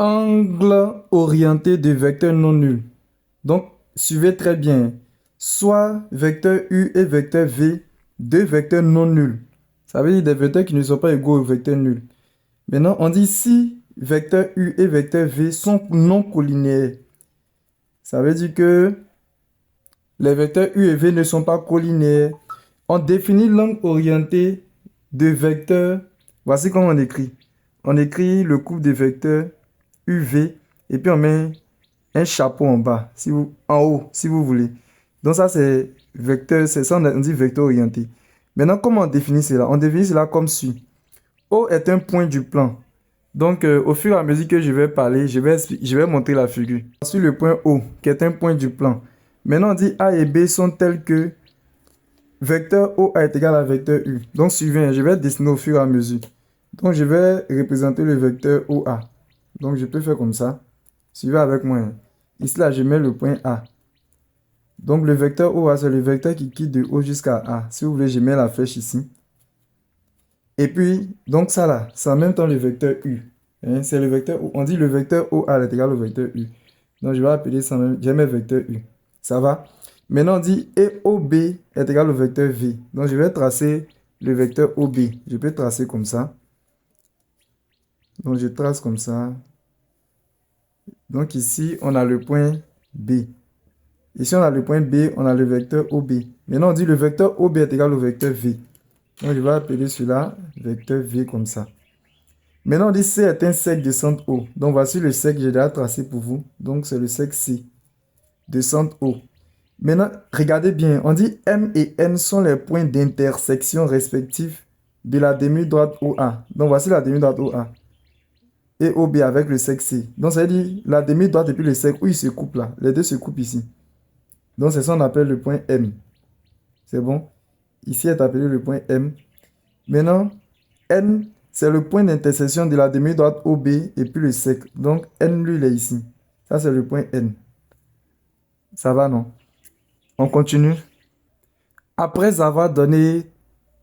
Angle orienté de vecteur non nul. Donc, suivez très bien. Soit vecteur U et vecteur V, deux vecteurs non nuls. Ça veut dire des vecteurs qui ne sont pas égaux au vecteur nul. Maintenant, on dit si vecteur U et vecteur V sont non collinéaires. Ça veut dire que les vecteurs U et V ne sont pas collinéaires. On définit l'angle orienté de vecteurs. Voici comment on écrit. On écrit le couple de vecteurs UV et puis on met un chapeau en bas, en haut, si vous voulez. Donc ça, c'est vecteur, c'est ça, on dit vecteur orienté. Maintenant, comment on définit cela? On définit cela comme suit. O est un point du plan. Donc, au fur et à mesure que je vais parler, je vais montrer la figure. Sur le point O, qui est un point du plan. Maintenant, on dit A et B sont tels que vecteur OA est égal à vecteur U. Donc, suivez, je vais dessiner au fur et à mesure. Donc, je vais représenter le vecteur OA. Donc, je peux faire comme ça. Suivez avec moi. Ici, là, je mets le point A. Donc, le vecteur OA, c'est le vecteur qui quitte de O jusqu'à A. Si vous voulez, je mets la flèche ici. Et puis, donc ça là, c'est en même temps le vecteur U. Hein, c'est le vecteur U. On dit le vecteur OA est égal au vecteur U. Donc, je vais appeler ça même, je mets vecteur U. Ça va? Maintenant, on dit EOB est égal au vecteur V. Donc, je vais tracer le vecteur OB. Je peux tracer comme ça. Donc, je trace comme ça. Donc, ici, on a le point B. Ici, on a le point B, on a le vecteur OB. Maintenant, on dit le vecteur OB est égal au vecteur V. Donc, je vais appeler celui-là vecteur V comme ça. Maintenant, on dit C est un cercle de centre O. Donc, voici le cercle que j'ai déjà tracé pour vous. Donc, c'est le cercle C de centre O. Maintenant, regardez bien. On dit M et N sont les points d'intersection respectifs de la demi-droite OA. Donc, voici la demi-droite OA. Et OB avec le cercle C. Donc, ça veut dire la demi-droite et puis le cercle où ils se coupent là. Les deux se coupent ici. Donc, c'est ça qu'on appelle le point M. C'est bon? Ici est appelé le point M. Maintenant, N, c'est le point d'intersection de la demi-droite OB et puis le cercle. Donc, N, lui, il est ici. Ça, c'est le point N. Ça va, non? On continue. Après avoir donné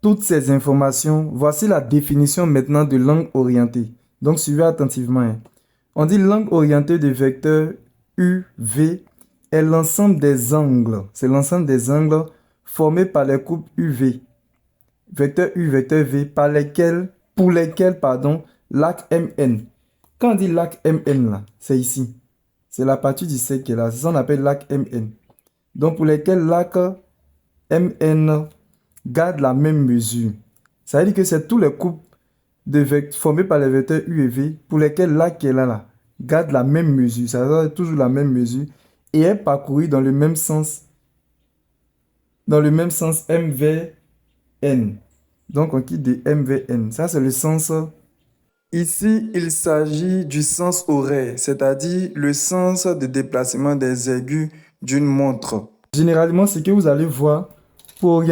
toutes ces informations, voici la définition maintenant de l'angle orienté. Donc, suivez attentivement. Hein. On dit l'angle orienté de vecteur UV est l'ensemble des angles. C'est l'ensemble des angles formés par les couples UV, vecteur U, vecteur V, pour lesquels, l'arc MN. Quand on dit l'arc MN, là, c'est ici. C'est la partie du cercle qui est là. C'est ça qu'on appelle l'arc MN. Donc, pour lesquels l'arc MN garde la même mesure. Ça veut dire que c'est tous les couples formés par les vecteurs U et V pour lesquels l'arc qui est là, garde la même mesure. Ça veut dire toujours la même mesure et est parcouru dans le même sens. Dans le même sens M vers N. Donc, on quitte de M vers N. Ça, c'est le sens. Ici, il s'agit du sens horaire, c'est-à-dire le sens de déplacement des aiguilles d'une montre. Généralement, ce que vous allez voir pour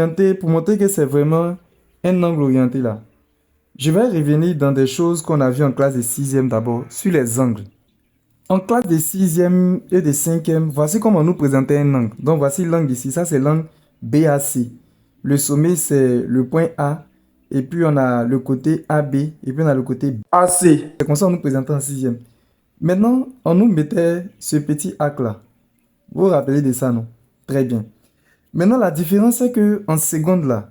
montrer que c'est vraiment un angle orienté là. Je vais revenir dans des choses qu'on a vues en classe de 6e d'abord, sur les angles. En classe de 6e et de 5e, voici comment on nous présentait un angle. Donc, voici l'angle ici. Ça, c'est l'angle BAC. Le sommet, c'est le point A. Et puis, on a le côté AB. Et puis, on a le côté AC. C'est comme ça qu'on nous présentait en 6e. Maintenant, on nous mettait ce petit arc-là. Vous vous rappelez de ça, non? Très bien. Maintenant, la différence, c'est qu'en seconde, là,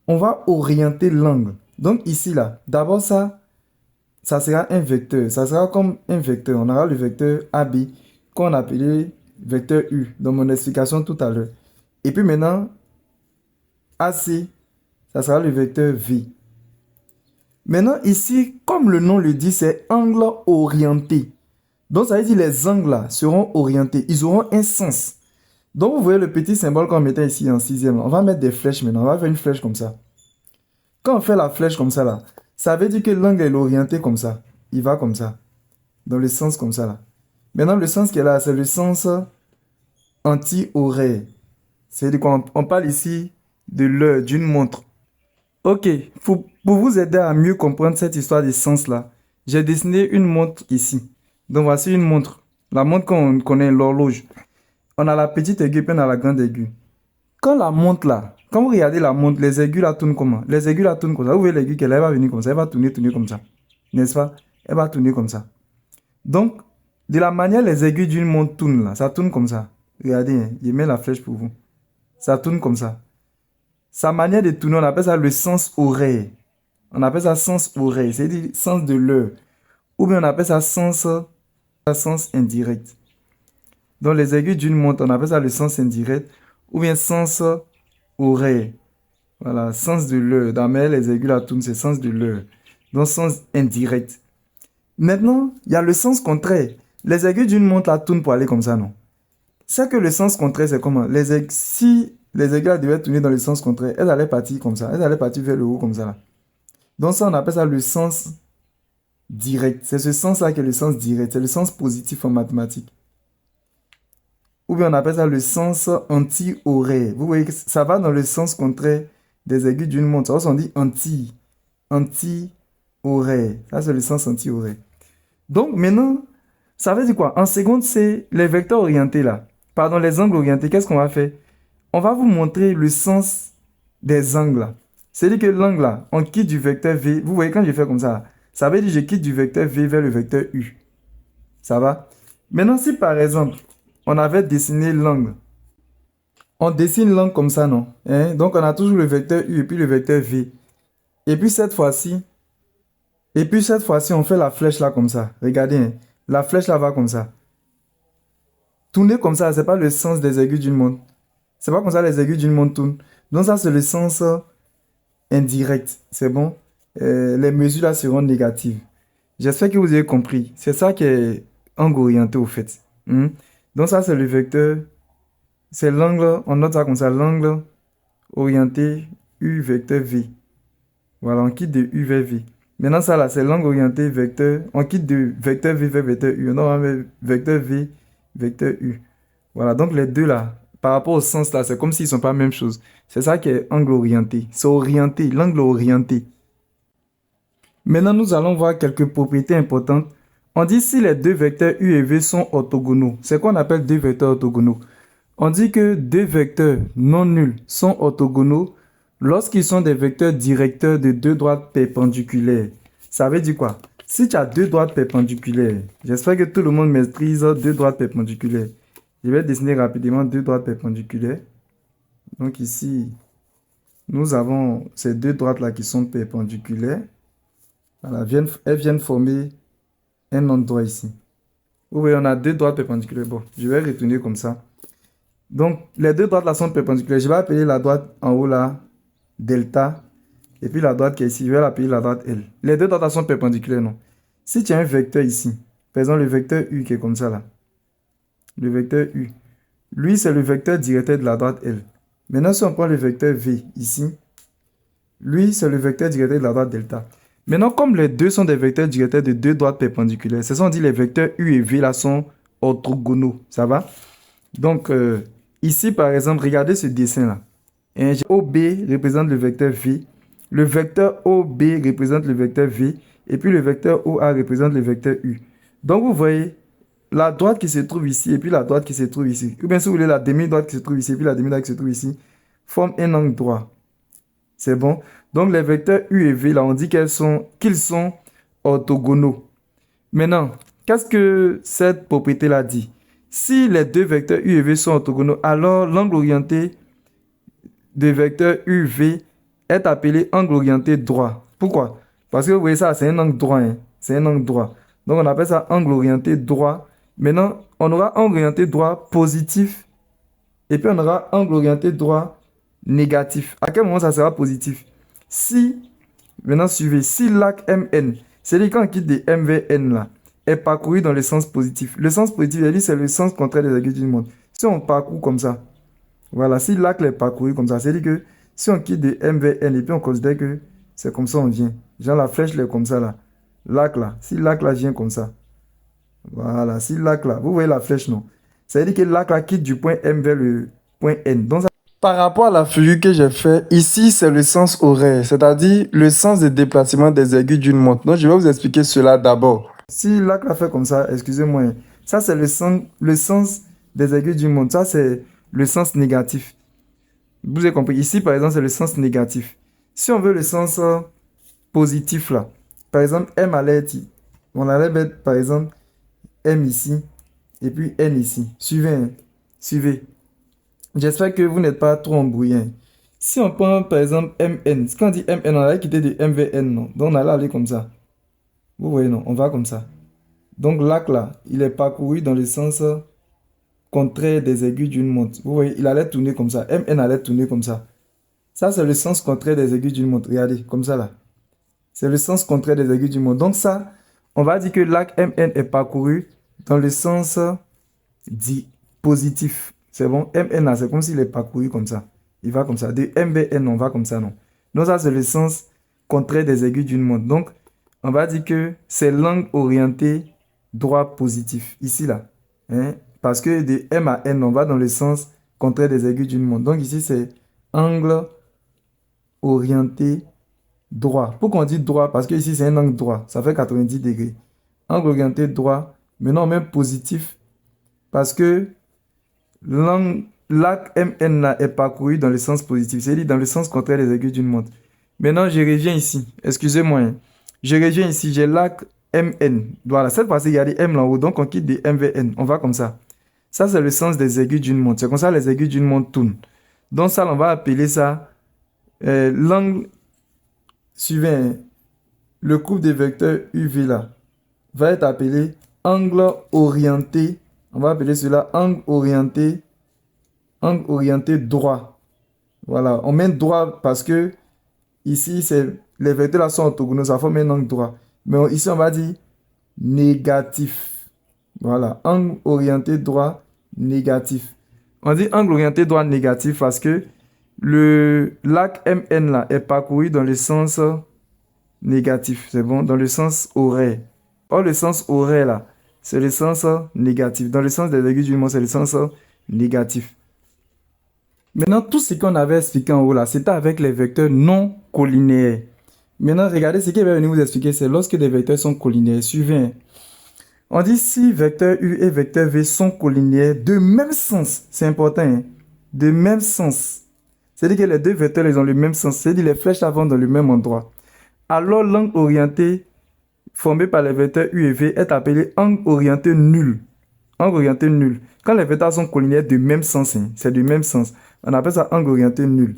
on va orienter l'angle. Donc, ici, là, d'abord, ça sera un vecteur. Ça sera comme un vecteur. On aura le vecteur AB qu'on appelait vecteur U dans mon explication tout à l'heure. Et puis maintenant, AC, ça sera le vecteur V. Maintenant, ici, comme le nom le dit, c'est angle orienté. Donc, ça veut dire les angles là seront orientés. Ils auront un sens. Donc, vous voyez le petit symbole qu'on mettait ici en 6e. On va mettre des flèches maintenant. On va faire une flèche comme ça. Quand on fait la flèche comme ça là, ça veut dire que l'angle est orienté comme ça. Il va comme ça. Dans le sens comme ça là. Maintenant, le sens qui est là, c'est le sens anti-horaire. C'est-à-dire qu'on parle ici de l'heure, d'une montre. Ok, pour vous aider à mieux comprendre cette histoire de sens là, j'ai dessiné une montre ici. Donc voici une montre. La montre qu'on connaît, l'horloge. On a la petite aiguille puis on a la grande aiguille. Quand la montre là, quand vous regardez la montre, les aiguilles là tournent comment? Les aiguilles là tournent comme ça. Vous voyez l'aiguille qu'elle va venir comme ça, elle va tourner comme ça. N'est-ce pas? Elle va tourner comme ça. Donc, de la manière les aiguilles d'une montre tournent là, ça tourne comme ça. Regardez, hein, je mets la flèche pour vous. Ça tourne comme ça. Sa manière de tourner, on appelle ça le sens oreille. On appelle ça sens oreille, c'est-à-dire sens de l'heure. Ou bien on appelle ça sens indirect. Donc les aiguilles d'une montre, on appelle ça le sens indirect. Ou bien sens oreille. Voilà, sens de l'heure. Dans les aiguilles la tournent, c'est sens de l'heure. Donc sens indirect. Maintenant, il y a le sens contraire. Les aiguilles d'une montre la tournent pour aller comme ça, non? C'est que le sens contraire, c'est comment? Si les aiguilles devaient tourner dans le sens contraire, elles allaient partir comme ça. Elles allaient partir vers le haut comme ça. Là. Donc ça, on appelle ça le sens direct. C'est ce sens-là qui est le sens direct. C'est le sens positif en mathématiques. Ou bien on appelle ça le sens anti-horaire. Vous voyez que ça va dans le sens contraire des aiguilles d'une montre. Ça, on dit anti-horaire. Ça, c'est le sens anti-horaire. Donc maintenant, ça veut dire quoi? En seconde, c'est les vecteurs orientés là. Pardon, les angles orientés. Qu'est-ce qu'on va faire? On va vous montrer le sens des angles là. C'est-à-dire que l'angle là, on quitte du vecteur V. Vous voyez quand je fais comme ça, ça veut dire que je quitte du vecteur V vers le vecteur U. Ça va? Maintenant, si par exemple, on avait dessiné l'angle. On dessine l'angle comme ça, non? Hein? Donc, on a toujours le vecteur U et puis le vecteur V. Et puis cette fois-ci, on fait la flèche là comme ça. Regardez, hein? La flèche là va comme ça. Tourner comme ça, c'est pas le sens des aiguilles d'une montre. C'est pas comme ça les aiguilles d'une montre tournent. Donc ça, c'est le sens indirect. C'est bon? Les mesures là seront négatives. J'espère que vous avez compris. C'est ça qui est angle orienté au fait. Donc ça, c'est le vecteur. C'est l'angle, on note ça comme ça, l'angle orienté U vecteur V. Voilà, on quitte de U vers V. Maintenant, ça là, c'est l'angle orienté vecteur. On quitte de vecteur V vers vecteur U. On va mettre vecteur V, vecteur U. Voilà, donc les deux là, par rapport au sens là, c'est comme s'ils ne sont pas la même chose. C'est ça qui est angle orienté. C'est orienté, l'angle orienté. Maintenant, nous allons voir quelques propriétés importantes. On dit si les deux vecteurs U et V sont orthogonaux. C'est quoi on appelle deux vecteurs orthogonaux? On dit que deux vecteurs non nuls sont orthogonaux lorsqu'ils sont des vecteurs directeurs de deux droites perpendiculaires. Ça veut dire quoi? Si tu as deux droites perpendiculaires, j'espère que tout le monde maîtrise deux droites perpendiculaires. Je vais dessiner rapidement deux droites perpendiculaires. Donc ici, nous avons ces deux droites-là qui sont perpendiculaires. Voilà, elles viennent former un endroit ici. Vous voyez, on a deux droites perpendiculaires. Bon, je vais retourner comme ça. Donc, les deux droites là sont perpendiculaires. Je vais appeler la droite en haut là, delta. Et puis la droite qui est ici, je vais l'appeler la droite L. Les deux droites là sont perpendiculaires, non? Si tu as un vecteur ici, par exemple le vecteur U qui est comme ça là. Le vecteur U. Lui, c'est le vecteur directeur de la droite L. Maintenant, si on prend le vecteur V ici, lui, c'est le vecteur directeur de la droite delta. Maintenant, comme les deux sont des vecteurs directeurs de deux droites perpendiculaires, c'est ça on dit les vecteurs U et V là sont orthogonaux. Ça va? Donc, ici, par exemple, regardez ce dessin-là. OB représente le vecteur V. Le vecteur OB représente le vecteur V. Et puis le vecteur OA représente le vecteur U. Donc, vous voyez, la droite qui se trouve ici et puis la droite qui se trouve ici. Ou bien, si vous voulez, la demi-droite qui se trouve ici et puis la demi-droite qui se trouve ici, forment un angle droit. C'est bon? Donc, les vecteurs U et V, là, on dit qu'ils sont orthogonaux. Maintenant, qu'est-ce que cette propriété-là dit? Si les deux vecteurs U et V sont orthogonaux, alors l'angle orienté de vecteur UV est appelé angle orienté droit. Pourquoi? Parce que vous voyez ça, c'est un angle droit. Hein? C'est un angle droit. Donc, on appelle ça angle orienté droit. Maintenant, on aura angle orienté droit positif. Et puis, on aura angle orienté droit négatif. À quel moment ça sera positif? Si, maintenant suivez, si l'arc MN, c'est-à-dire quand on quitte de M vers N là, est parcouru dans le sens positif. Le sens positif, c'est le sens contraire des aiguilles d'une montre. Si on parcourt comme ça, voilà, si l'arc est parcouru comme ça, c'est-à-dire que si on quitte de M vers N et puis on considère que c'est comme ça on vient. Genre la flèche est comme ça là. L'arc là, si l'arc là vient comme ça. Voilà, si l'arc là, vous voyez la flèche non? Ça veut dire que l'arc là quitte du point M vers le point N. Donc ça, par rapport à la figure que j'ai fait, ici c'est le sens horaire, c'est-à-dire le sens de déplacement des aiguilles d'une montre. Donc je vais vous expliquer cela d'abord. Si l'arc là fait comme ça, excusez-moi, ça c'est le sens des aiguilles d'une montre. Ça c'est le sens négatif. Vous avez compris? Ici par exemple c'est le sens négatif. Si on veut le sens positif là, par exemple M allait être, on allait mettre par exemple M ici, et puis N ici. Suivez, hein. Suivez. J'espère que vous n'êtes pas trop embrouillé. Si on prend par exemple MN, quand on dit MN, on a quitté de MVN, non? Donc on allait aller comme ça. Vous voyez, non? On va comme ça. Donc l'arc là, il est parcouru dans le sens contraire des aiguilles d'une montre. Vous voyez, il allait tourner comme ça. MN allait tourner comme ça. Ça, c'est le sens contraire des aiguilles d'une montre. Regardez, comme ça là. C'est le sens contraire des aiguilles d'une montre. Donc ça, on va dire que l'arc MN est parcouru dans le sens dit positif. C'est bon? MN là, c'est comme s'il est parcouru comme ça. Il va comme ça. De MVN, on va comme ça, non? Donc ça, c'est le sens contraire des aiguilles d'une montre. Donc, on va dire que c'est l'angle orienté droit positif. Ici, là. Hein? Parce que de M à N, on va dans le sens contraire des aiguilles d'une montre. Donc ici, c'est angle orienté droit. Pourquoi on dit droit? Parce que ici, c'est un angle droit. Ça fait 90 degrés. Angle orienté droit. Maintenant, même positif. Parce que l'arc MN là est parcouru dans le sens positif. C'est-à-dire dans le sens contraire des aiguilles d'une montre. Maintenant, je reviens ici. Excusez-moi. Hein. Je reviens ici. J'ai l'arc MN. Voilà. Cette fois-ci, il y a des M là haut. Donc, on quitte des MVN. On va comme ça. Ça, c'est le sens des aiguilles d'une montre. C'est comme ça les aiguilles d'une montre tournent. Donc, ça, on va appeler ça l'angle. Suivez. Hein. Le couple des vecteurs UV là va être appelé angle orienté. On va appeler cela angle orienté droit. Voilà. On met droit parce que ici, les vecteurs là sont orthogonaux. Ça forme un angle droit. Mais ici, on va dire négatif. Voilà. Angle orienté droit négatif. On dit angle orienté droit négatif parce que l'arc MN là est parcouru dans le sens négatif. C'est bon? Dans le sens horaire. Or, le sens horaire là, c'est le sens négatif. Dans le sens des aiguilles du monde, c'est le sens négatif. Maintenant, tout ce qu'on avait expliqué en haut là, c'était avec les vecteurs non collinéaires. Maintenant, regardez ce qu'il va venir vous expliquer, c'est lorsque des vecteurs sont collinéaires. Suivez. On dit si vecteur U et vecteur V sont collinéaires de même sens. C'est important. Hein? De même sens. C'est-à-dire que les deux vecteurs, ils ont le même sens. C'est-à-dire que les flèches vont dans le même endroit. Alors, l'angle orienté formé par les vecteurs U et V est appelé angle orienté nul. Angle orienté nul. Quand les vecteurs sont collinéaires de même sens, hein, c'est du même sens. On appelle ça angle orienté nul.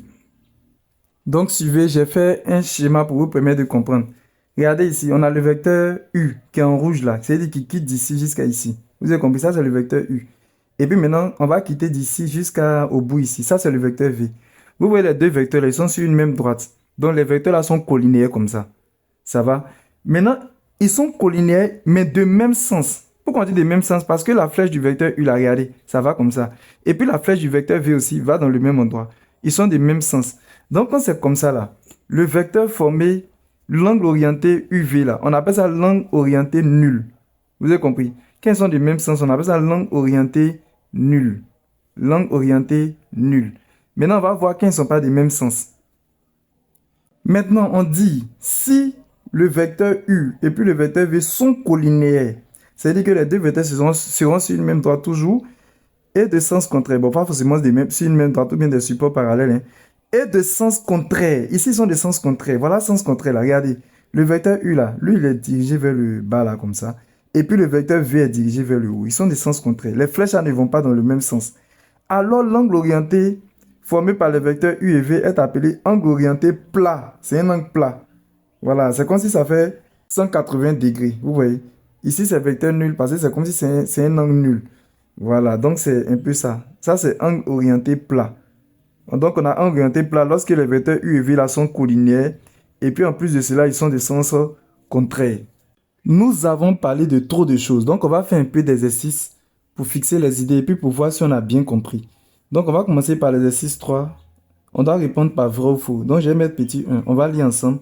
Donc, suivez, j'ai fait un schéma pour vous permettre de comprendre. Regardez ici, on a le vecteur U qui est en rouge là. C'est-à-dire qu'il quitte d'ici jusqu'à ici. Vous avez compris, ça c'est le vecteur U. Et puis maintenant, on va quitter d'ici jusqu'au bout ici. Ça c'est le vecteur V. Vous voyez les deux vecteurs là, ils sont sur une même droite. Donc les vecteurs là sont collinéaires comme ça. Ça va? Maintenant, ils sont collinéaires mais de même sens. Pourquoi on dit de même sens? Parce que la flèche du vecteur U là, regardez, ça va comme ça. Et puis la flèche du vecteur V aussi va dans le même endroit. Ils sont de même sens. Donc quand c'est comme ça là, le vecteur formé, l'angle orienté UV là, on appelle ça l'angle orienté nul. Vous avez compris? Quand ils sont du même sens, on appelle ça l'angle orienté nul. L'angle orienté nul. Maintenant, on va voir quand ils ne sont pas du même sens. Maintenant, on dit si le vecteur U et puis le vecteur V sont collinéaires, c'est-à-dire que les deux vecteurs seront sur une même droite toujours et de sens contraire. Bon, pas forcément sur une même droite ou bien des supports parallèles. Hein. Et de sens contraire. Ici, ils sont des sens contraires. Voilà, sens contraire là. Regardez. Le vecteur U là, lui, il est dirigé vers le bas là, comme ça. Et puis le vecteur V est dirigé vers le haut. Ils sont des sens contraires. Les flèches là ne vont pas dans le même sens. Alors, l'angle orienté formé par les vecteurs U et V est appelé angle orienté plat. C'est un angle plat. Voilà, c'est comme si ça fait 180 degrés. Vous voyez. Ici, c'est vecteur nul parce que c'est comme si c'est un angle nul. Voilà, donc c'est un peu ça. Ça, c'est angle orienté plat. Donc, on a angle orienté plat lorsque les vecteurs U et V là sont collinéaires. Et puis, en plus de cela, ils sont de sens contraires. Nous avons parlé de trop de choses. Donc, on va faire un peu d'exercice pour fixer les idées et puis pour voir si on a bien compris. Donc, on va commencer par l'exercice 3. On doit répondre par vrai ou faux. Donc, je vais mettre petit 1. On va lire ensemble.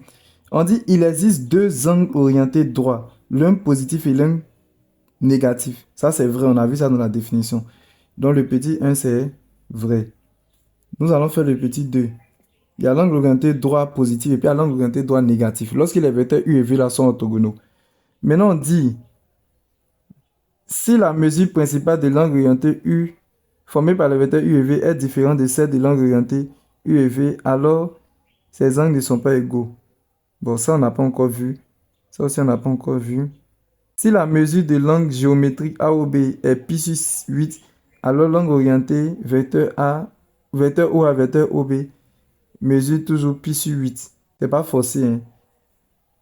On dit, il existe deux angles orientés droits. L'un positif et l'un négatif. Ça, c'est vrai. On a vu ça dans la définition. Donc, le petit 1, c'est vrai. Nous allons faire le petit 2. Il y a l'angle orienté droit positif et puis il y a l'angle orienté droit négatif. Lorsque les vecteurs U et V là sont orthogonaux. Maintenant, on dit, si la mesure principale de l'angle orienté U formée par les vecteurs U et V est différente de celle de l'angle orienté U et V, alors ces angles ne sont pas égaux. Bon, ça, on n'a pas encore vu. Ça aussi, on n'a pas encore vu. Si la mesure de l'angle géométrique AOB est pi sur 8, alors l'angle orienté vecteur A, vecteur OA, vecteur OB mesure toujours pi sur 8. C'est pas forcé, hein,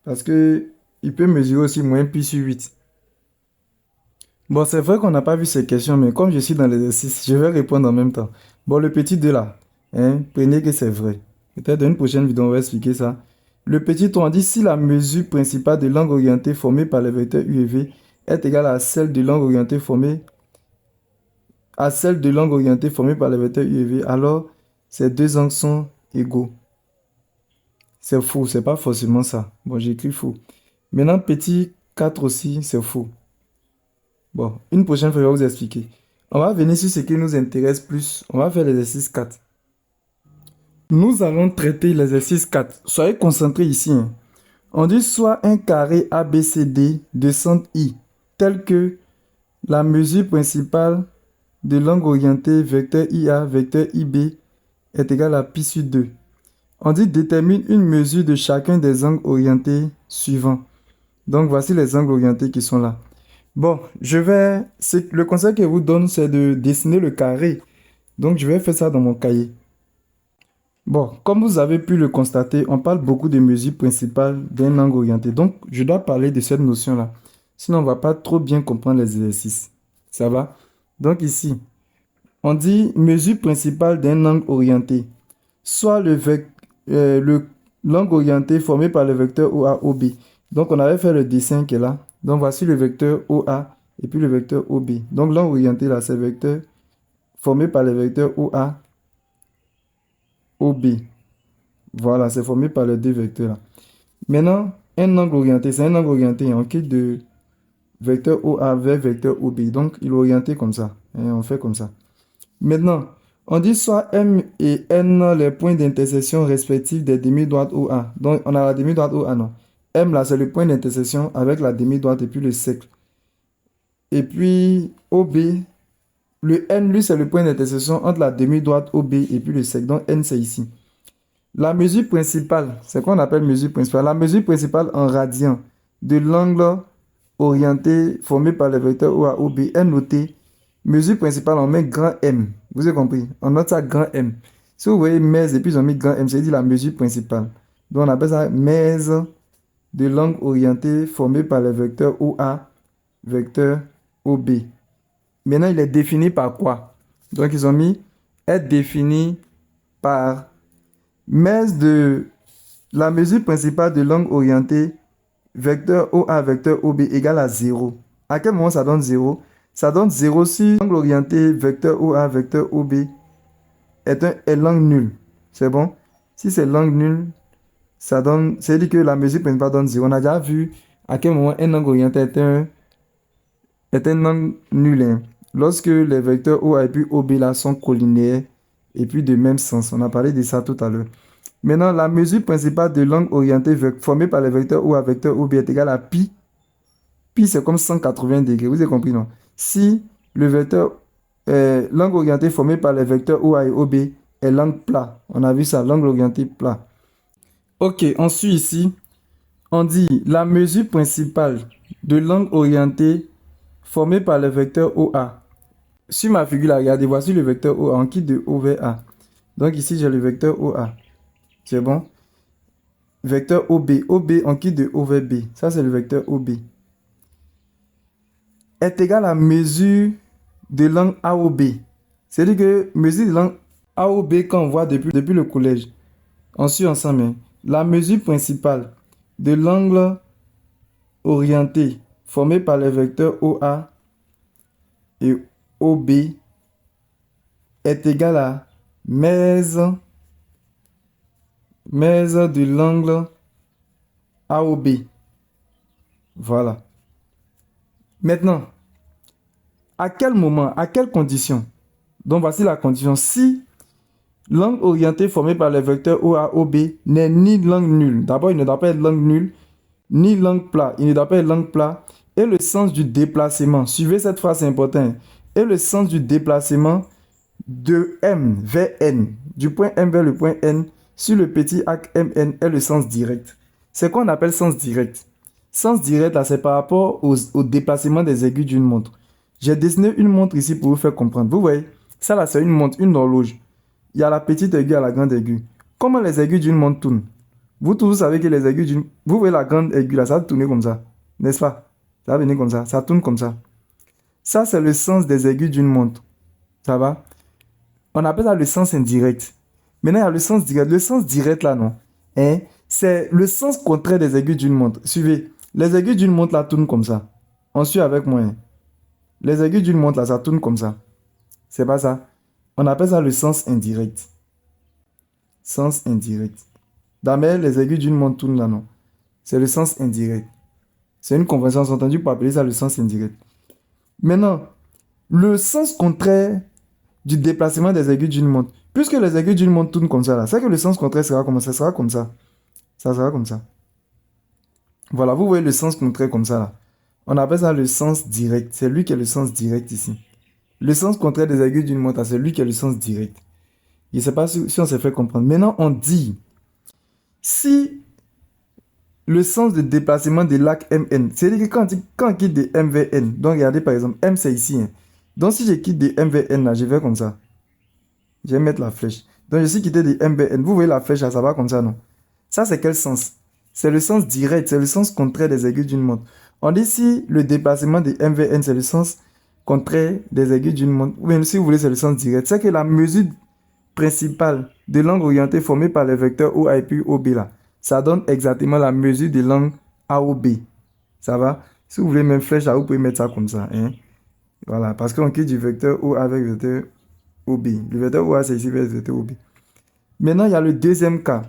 parce que il peut mesurer aussi moins pi sur 8. Bon, c'est vrai qu'on n'a pas vu ces questions, mais comme je suis dans l'exercice, je vais répondre en même temps. Bon, le petit 2 là, hein, prenez que c'est vrai. Peut-être dans une prochaine vidéo, on va expliquer ça. Le petit 3, on dit si la mesure principale de l'angle orienté formé par les vecteurs U et V est égale à celle de l'angle orienté formé par les vecteurs U et V, alors ces deux angles sont égaux. C'est faux, c'est pas forcément ça. Bon, j'écris faux. Maintenant, petit 4 aussi, c'est faux. Bon, une prochaine fois, je vais vous expliquer. On va venir sur ce qui nous intéresse plus. On va faire l'exercice 4. Nous allons traiter l'exercice 4. Soyez concentrés ici, hein. On dit soit un carré ABCD de centre I, tel que la mesure principale de l'angle orienté vecteur IA, vecteur IB est égale à pi sur 2. On dit détermine une mesure de chacun des angles orientés suivants. Donc voici les angles orientés qui sont là. Bon, le conseil que je vous donne, c'est de dessiner le carré. Donc, je vais faire ça dans mon cahier. Bon, comme vous avez pu le constater, on parle beaucoup de mesures principales d'un angle orienté. Donc, je dois parler de cette notion-là. Sinon, on ne va pas trop bien comprendre les exercices. Ça va? Donc, ici, on dit mesure principale d'un angle orienté. Soit l'angle orienté formé par le vecteur OA-OB. Donc, on avait fait le dessin qui est là. Donc, voici le vecteur OA et puis le vecteur OB. Donc, l'angle orienté là, c'est le vecteur formé par le vecteur OA, OB. Voilà, c'est formé par les deux vecteurs là. Maintenant, un angle orienté, c'est un angle orienté. On quitte de vecteur OA vers vecteur OB. Donc, il est orienté comme ça. Et on fait comme ça. Maintenant, on dit soit M et N les points d'intersection respectifs des demi-droites OA. Donc, on a la demi-droite OA, non. M là, c'est le point d'intersection avec la demi-droite et puis le cercle. Et puis, OB, le N, lui, c'est le point d'intersection entre la demi-droite OB et puis le cercle. Donc, N, c'est ici. La mesure principale, c'est quoi on appelle mesure principale? La mesure principale en radian de l'angle orienté formé par le vecteur OA, OB est notée. Mesure principale, on met grand M. Vous avez compris? On note ça grand M. Si vous voyez mèse et puis on met grand M, c'est dit la mesure principale. Donc, on appelle ça mèse de l'angle orienté formé par le vecteur OA, vecteur OB. Maintenant, il est défini par quoi? Donc, ils ont mis être défini par mèse de la mesure principale de l'angle orienté vecteur OA, vecteur OB égale à 0. À quel moment ça donne 0? Ça donne 0 si l'angle orienté vecteur OA, vecteur OB est l'angle nul. C'est bon? Si c'est l'angle nul, ça donne, c'est-à-dire que la mesure principale donne 0. On a déjà vu à quel moment un angle orienté est un angle nul, hein. Lorsque les vecteurs OA et puis OB là sont collinaires et puis de même sens. On a parlé de ça tout à l'heure. Maintenant, la mesure principale de l'angle orienté formé par les vecteurs OA, vecteur OB est égale à pi. Pi, c'est comme 180 degrés. Vous avez compris, non? Si le vecteur, l'angle orienté formé par les vecteurs OA et OB est l'angle plat. On a vu ça, l'angle orienté plat. Ok, on suit ici. On dit la mesure principale de l'angle orienté formé par le vecteur OA. Sur ma figure là, regardez, voici le vecteur OA. On quitte de O vers A. Donc ici, j'ai le vecteur OA. C'est bon? Vecteur OB. OB, on quitte de O vers B. Ça, c'est le vecteur OB. Est égal à mesure de l'angle AOB. C'est-à-dire que mesure de l'angle AOB, quand on voit depuis le collège, on suit ensemble, hein. La mesure principale de l'angle orienté formé par les vecteurs OA et OB est égal à mèse de l'angle AOB. Voilà. Maintenant, à quel moment, à quelle condition? Donc, voici la condition. Si l'angle orienté formé par les vecteurs OA-OB n'est ni l'angle nul. D'abord, il ne doit pas être l'angle nul, ni l'angle plat. Il ne doit pas être l'angle plat. Et le sens du déplacement, suivez cette phrase, c'est important. Et le sens du déplacement de M vers N, du point M vers le point N, sur le petit arc MN est le sens direct. C'est quoi on appelle sens direct? Sens direct, là, c'est par rapport au déplacement des aiguilles d'une montre. J'ai dessiné une montre ici pour vous faire comprendre. Vous voyez, ça là, c'est une montre, une horloge. Il y a la petite aiguille et la grande aiguille. Comment les aiguilles d'une montre tournent? Vous tous savez que les aiguilles d'une... Vous voyez la grande aiguille là, ça va tourner comme ça. N'est-ce pas? Ça va venir comme ça. Ça tourne comme ça. Ça, c'est le sens des aiguilles d'une montre. Ça va? On appelle ça le sens indirect. Maintenant, il y a le sens direct. Le sens direct là, non? Hein? C'est le sens contraire des aiguilles d'une montre. Suivez. Les aiguilles d'une montre là tournent comme ça. On suit avec moi. Hein? Les aiguilles d'une montre là, ça tourne comme ça. C'est pas ça. On appelle ça le sens indirect. Sens indirect. D'abord, les aiguilles d'une montre tournent là, non? C'est le sens indirect. C'est une convention entendue pour appeler ça le sens indirect. Maintenant, le sens contraire du déplacement des aiguilles d'une montre. Puisque les aiguilles d'une montre tournent comme ça, là, c'est que le sens contraire sera comme ça. Ça sera comme ça. Ça sera comme ça. Voilà, vous voyez le sens contraire comme ça, là. On appelle ça le sens direct. C'est lui qui est le sens direct ici. Le sens contraire des aiguilles d'une montre, c'est lui qui est le sens direct. Je ne sais pas si on s'est fait comprendre. Maintenant, on dit, si le sens de déplacement de l'arc MN, c'est-à-dire que quand on quitte de MVN, donc regardez par exemple, M c'est ici. Hein. Donc si je quitte de MVN là, je vais comme ça. Je vais mettre la flèche. Donc je suis quitté de MVN. Vous voyez la flèche là, ça va comme ça, non? Ça c'est quel sens? C'est le sens direct, c'est le sens contraire des aiguilles d'une montre. On dit si le déplacement de MVN c'est le sens contraire des aiguilles d'une montre, ou même si vous voulez c'est le sens direct, c'est que la mesure principale de l'angle orienté formé par les vecteurs OA et puis OB là, ça donne exactement la mesure de l'angle AOB. Ça va? Si vous voulez même flèche là, vous pouvez mettre ça comme ça. Hein? Voilà, parce qu'on quitte du vecteur OA avec le vecteur OB. Le vecteur OA c'est ici vers le vecteur OB. Maintenant, il y a le deuxième cas.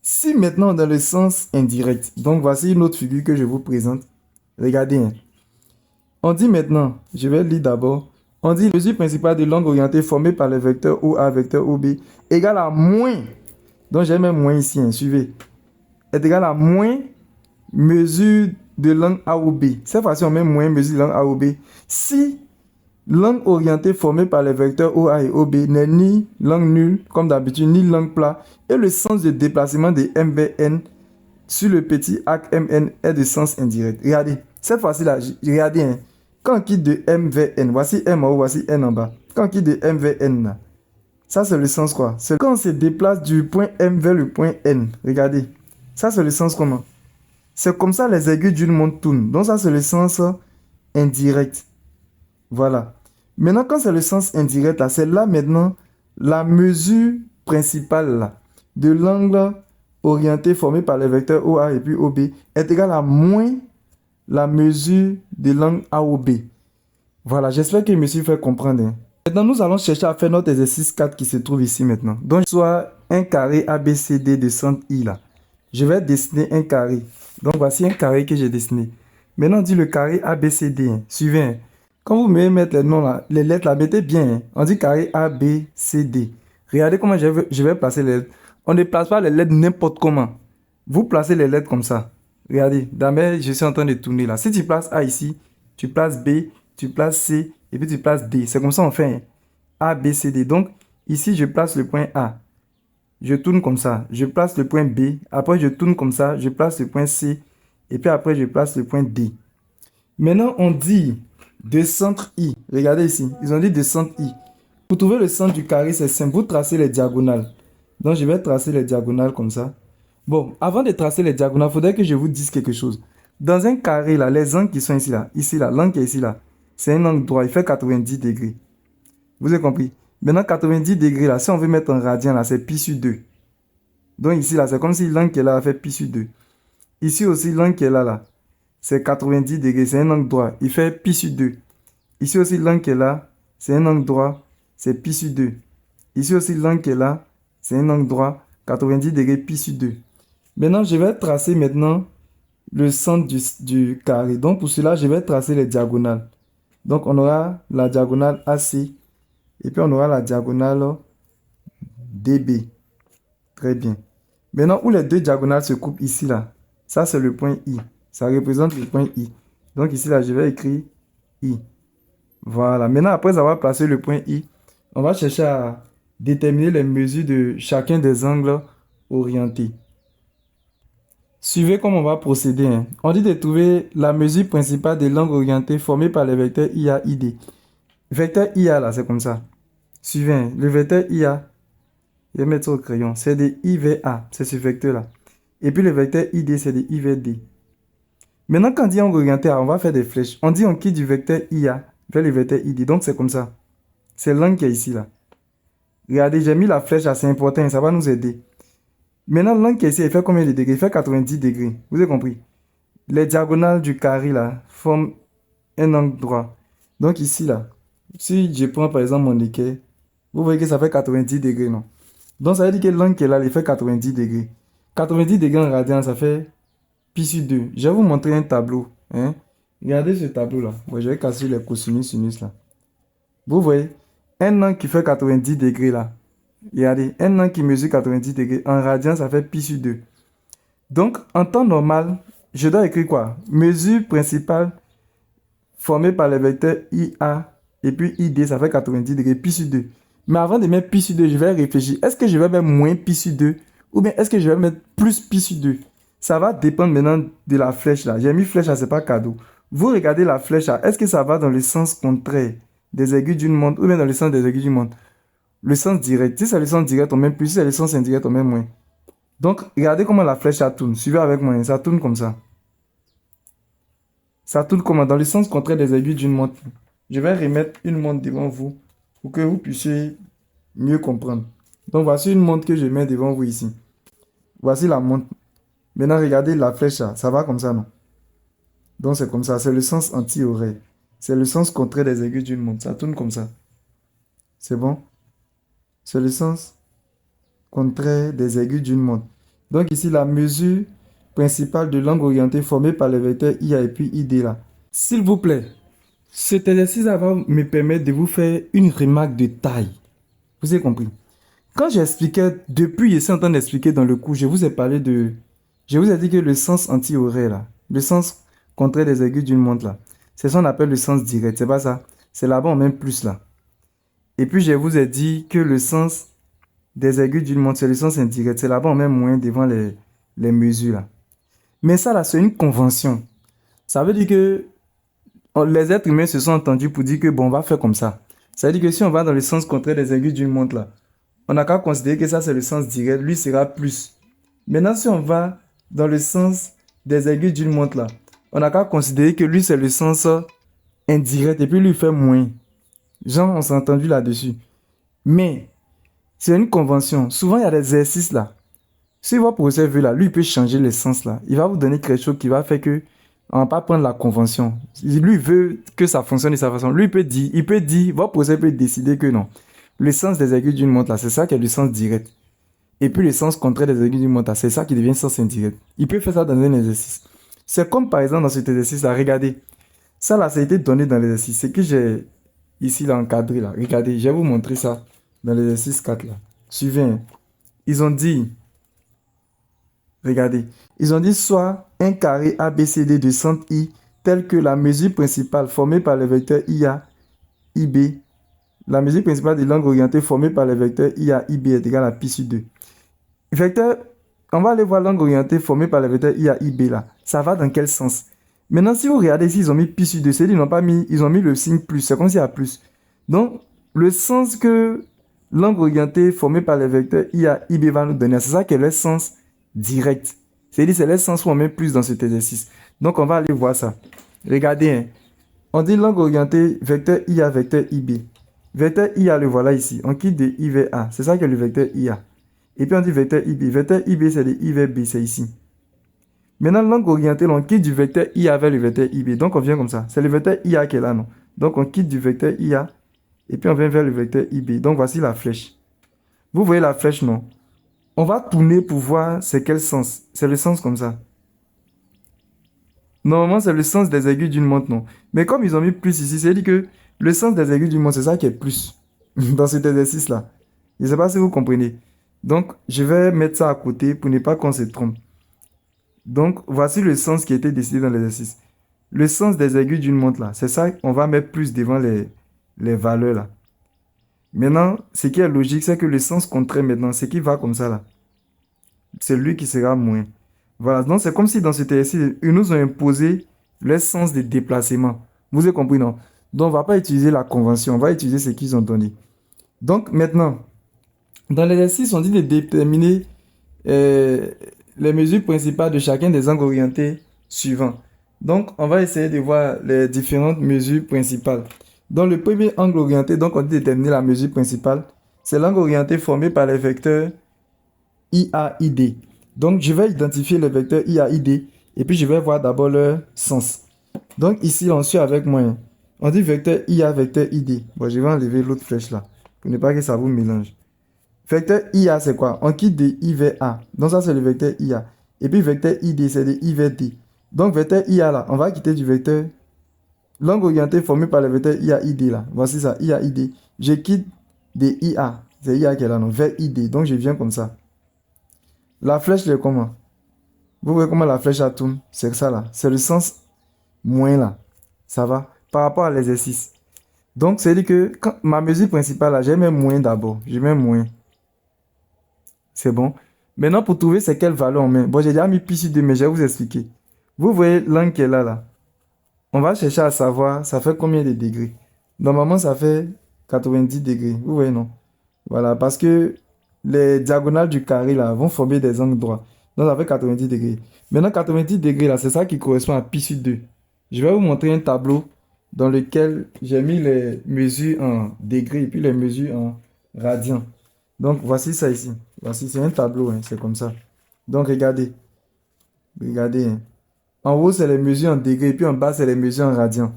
Si maintenant dans le sens indirect, donc voici une autre figure que je vous présente. Regardez. Hein. On dit maintenant, je vais lire d'abord. On dit la mesure principale de l'angle orienté formé par le vecteur OA, vecteur OB, égale à moins. Donc j'ai même moins ici, hein, suivez. Est égal à moins mesure de l'angle AOB. Cette fois-ci, on met moins mesure de l'angle AOB. Si l'angle orienté formé par les vecteurs OA et OB n'est ni l'angle nul, comme d'habitude, ni l'angle plat, et le sens de déplacement de MVN sur le petit arc MN est de sens indirect. Regardez, cette fois-ci là, regardez, hein, quand on quitte de MVN, voici M en haut, voici N en bas. Quand on quitte de MVN là, ça c'est le sens quoi? C'est quand on se déplace du point M vers le point N. Regardez, ça c'est le sens comment? C'est comme ça les aiguilles d'une montre tournent. Donc ça c'est le sens indirect. Voilà. Maintenant, quand c'est le sens indirect, là, c'est là maintenant la mesure principale là, de l'angle orienté formé par les vecteurs OA et puis OB est égale à moins la mesure de l'angle AOB. Voilà, j'espère que je me suis fait comprendre. Hein. Maintenant, nous allons chercher à faire notre exercice 4 qui se trouve ici maintenant. Donc, soit un carré ABCD de centre I là. Je vais dessiner un carré. Donc, voici un carré que j'ai dessiné. Maintenant, on dit le carré ABCD. Hein. Suivez. Hein. Quand vous me mettez les noms là, les lettres là, mettez bien. Hein. On dit carré ABCD. Regardez comment je vais placer les lettres. On ne place pas les lettres n'importe comment. Vous placez les lettres comme ça. Regardez, d'abord, je suis en train de tourner là. Si tu places A ici, tu places B, tu places C, et puis tu places D. C'est comme ça on fait. Hein. A, B, C, D. Donc, ici, je place le point A. Je tourne comme ça. Je place le point B. Après, je tourne comme ça. Je place le point C. Et puis après, je place le point D. Maintenant, on dit de centre I. Regardez ici. Ils ont dit de centre I. Pour trouver le centre du carré, c'est simple. Vous tracez les diagonales. Donc, je vais tracer les diagonales comme ça. Bon, avant de tracer les diagonales, il faudrait que je vous dise quelque chose. Dans un carré, là, les angles qui sont ici, là, l'angle qui est ici, là, c'est un angle droit. Il fait 90 degrés. Vous avez compris? Maintenant, 90 degrés, là, si on veut mettre en radian, là, c'est pi sur 2. Donc, ici, là, c'est comme si l'angle qui est là fait pi sur 2. Ici aussi, l'angle qui est là, c'est 90 degrés. C'est un angle droit. Il fait pi sur 2. Ici aussi, l'angle qui est là, c'est un angle droit. C'est pi sur 2. Ici aussi, l'angle qui est là, c'est un angle droit. 90 degrés, pi sur 2. Maintenant, je vais tracer maintenant le centre du carré. Donc, pour cela, je vais tracer les diagonales. Donc, on aura la diagonale AC. Et puis, on aura la diagonale DB. Très bien. Maintenant, où les deux diagonales se coupent ici, là. Ça, c'est le point I. Ça représente le point I. Donc, ici, là, je vais écrire I. Voilà. Maintenant, après avoir placé le point I, on va chercher à déterminer les mesures de chacun des angles orientés. Suivez comment on va procéder, hein. On dit de trouver la mesure principale des langues orientées formée par les vecteurs IA, ID. Vecteur IA là, c'est comme ça. Suivez, hein. Le vecteur IA, je vais mettre ça au crayon, c'est des IVA, c'est ce vecteur là. Et puis le vecteur ID, c'est des IVD. Maintenant, quand on dit langue orientée, on va faire des flèches. On dit on quitte du vecteur IA vers le vecteur ID. Donc c'est comme ça. C'est l'angle qui est ici là. Regardez, j'ai mis la flèche là, c'est important, ça va nous aider. Maintenant, l'angle qui est ici, il fait combien de degrés? Il fait 90 degrés. Vous avez compris? Les diagonales du carré là forment un angle droit. Donc ici là, si je prends par exemple mon équerre, vous voyez que ça fait 90 degrés, non? Donc ça veut dire que l'angle qui est là, il fait 90 degrés. 90 degrés en radian, ça fait pi sur 2. Je vais vous montrer un tableau, hein? Regardez ce tableau là. Bon, je vais casser les cosinus sinus là. Vous voyez, un angle qui fait 90 degrés là. Regardez, un angle qui mesure 90 degrés en radian, ça fait pi sur 2. Donc, en temps normal, je dois écrire quoi? Mesure principale formée par les vecteurs IA et puis ID, ça fait 90 degrés, pi sur 2. Mais avant de mettre pi sur 2, je vais réfléchir. Est-ce que je vais mettre moins pi sur 2 ou bien est-ce que je vais mettre plus pi sur 2? Ça va dépendre maintenant de la flèche là. J'ai mis flèche là, c'est pas cadeau. Vous regardez la flèche là, est-ce que ça va dans le sens contraire des aiguilles d'une montre ou bien dans le sens des aiguilles d'une montre? Le sens direct. Si c'est le sens direct, on met plus. Si c'est le sens indirect, on met moins. Donc, regardez comment la flèche ça tourne. Suivez avec moi, ça tourne comme ça. Ça tourne comme dans le sens contraire des aiguilles d'une montre. Je vais remettre une montre devant vous pour que vous puissiez mieux comprendre. Donc, voici une montre que je mets devant vous ici. Voici la montre. Maintenant, regardez la flèche là. Ça va comme ça, non? Donc, c'est comme ça. C'est le sens anti-horaire. C'est le sens contraire des aiguilles d'une montre. Ça tourne comme ça. C'est bon? C'est le sens contraire des aiguilles d'une montre. Donc ici, la mesure principale de l'angle orienté formée par les vecteurs IA et puis ID là. S'il vous plaît, cet exercice va me permettre de vous faire une remarque de taille. Vous avez compris? Quand j'expliquais, depuis, je suis en train d'expliquer dans le cours, je vous ai parlé de... Je vous ai dit que le sens anti-horaire là, le sens contraire des aiguilles d'une montre là, c'est ce qu'on appelle le sens direct, c'est pas ça? C'est là-bas on met plus là. Et puis je vous ai dit que le sens des aiguilles d'une montre, c'est le sens indirect. C'est là-bas on met moins devant les mesures là. Mais ça là, c'est une convention. Ça veut dire que les êtres humains se sont entendus pour dire que bon, on va faire comme ça. Ça veut dire que si on va dans le sens contraire des aiguilles d'une montre là, on n'a qu'à considérer que ça c'est le sens direct, lui sera plus. Maintenant, si on va dans le sens des aiguilles d'une montre là, on n'a qu'à considérer que lui c'est le sens indirect et puis lui fait moins. Genre, on s'est entendu là-dessus. Mais, c'est une convention. Souvent, il y a des exercices là. Si votre professeur veut là, lui, il peut changer le sens là. Il va vous donner quelque chose qui va faire que on va pas prendre la convention. Lui, il veut que ça fonctionne de sa façon. Lui, il peut dire, votre professeur peut décider que non. Le sens des aiguilles d'une montre là, c'est ça qui est le sens direct. Et puis, le sens contraire des aiguilles d'une montre là, c'est ça qui devient le sens indirect. Il peut faire ça dans un exercice. C'est comme par exemple dans cet exercice là, regardez. Ça là, ça a été donné dans l'exercice. C'est que j'ai ici là encadré là. Regardez, je vais vous montrer ça dans l'exercice 4 là. Suivez, hein. Ils ont dit, regardez, ils ont dit soit un carré ABCD de centre I tel que la mesure principale formée par le vecteur IA, IB, la mesure principale de l'angle orienté formée par le vecteur IA, IB est égale à pi sur 2. Vecteur, on va aller voir l'angle orienté formé par le vecteur IA, IB là. Ça va dans quel sens? Maintenant, si vous regardez ici, ils ont mis pi sur 2, c'est-à-dire ils ont mis le signe plus, c'est comme s'il y a plus. Donc, le sens que l'angle orienté formé par les vecteurs IA, IB va nous donner, c'est ça qui est le sens direct. C'est-à-dire c'est le sens où on met plus dans cet exercice. Donc, on va aller voir ça. Regardez, hein. On dit l'angle orienté vecteur IA, vecteur IB. Vecteur IA, le voilà ici. On quitte de I vers A. C'est ça qui est le vecteur IA. Et puis on dit vecteur IB. Vecteur IB, c'est de I vers B, c'est ici. Maintenant, l'angle orienté, on quitte du vecteur IA vers le vecteur IB. Donc, on vient comme ça. C'est le vecteur IA qui est là, non? Donc, on quitte du vecteur IA et puis on vient vers le vecteur IB. Donc, voici la flèche. Vous voyez la flèche, non? On va tourner pour voir c'est quel sens. C'est le sens comme ça. Normalement, c'est le sens des aiguilles d'une montre, non? Mais comme ils ont mis plus ici, c'est-à-dire que le sens des aiguilles d'une montre, c'est ça qui est plus dans cet exercice-là. Je ne sais pas si vous comprenez. Donc, je vais mettre ça à côté pour ne pas qu'on se trompe. Donc, voici le sens qui a été décidé dans l'exercice. Le sens des aiguilles d'une montre, là, c'est ça, on va mettre plus devant les valeurs, là. Maintenant, ce qui est logique, c'est que le sens contraire maintenant, c'est qui va comme ça, là. C'est lui qui sera moins. Voilà, donc c'est comme si dans cet exercice, ils nous ont imposé leur sens de déplacement. Vous avez compris, non? Donc, on ne va pas utiliser la convention, on va utiliser ce qu'ils ont donné. Donc, maintenant, dans l'exercice, on dit de déterminer euh, les mesures principales de chacun des angles orientés suivants. Donc, on va essayer de voir les différentes mesures principales. Dans le premier angle orienté, donc on dit déterminer la mesure principale. C'est l'angle orienté formé par les vecteurs IA, ID. Donc, je vais identifier les vecteurs IA, ID et puis je vais voir d'abord leur sens. Donc, ici, on suit avec moi. On dit vecteur IA, vecteur ID. Bon, je vais enlever l'autre flèche là pour ne pas que ça vous mélange. Vecteur IA, c'est quoi? On quitte de I vers A. Donc, ça, c'est le vecteur IA. Et puis, vecteur ID, c'est de I vers D. Donc, vecteur IA là, on va quitter du vecteur. L'angle orienté formé par le vecteur IA, ID là. Voici ça, IA, ID. Je quitte de IA. C'est IA qui est là, non? Vers ID. Donc, je viens comme ça. La flèche, est comment? Vous voyez comment la flèche a tourne? C'est ça là. C'est le sens moins là. Ça va? Par rapport à l'exercice. Donc, c'est-à-dire que quand ma mesure principale là, j'ai mis moins d'abord. Je mets moins. C'est bon. Maintenant, pour trouver c'est quelle valeur on met. Bon, j'ai déjà mis pi sur 2, mais je vais vous expliquer. Vous voyez l'angle qui est là, là. On va chercher à savoir, ça fait combien de degrés. Normalement, ça fait 90 degrés. Vous voyez, non? Voilà, parce que les diagonales du carré, là, vont former des angles droits. Donc, ça fait 90 degrés. Maintenant, 90 degrés, là, c'est ça qui correspond à pi sur 2. Je vais vous montrer un tableau dans lequel j'ai mis les mesures en degrés et puis les mesures en radians. Donc, voici ça ici. Voici, c'est un tableau, hein, c'est comme ça. Donc, regardez. Regardez. Hein. En haut, c'est les mesures en degrés, et puis en bas, c'est les mesures en radians.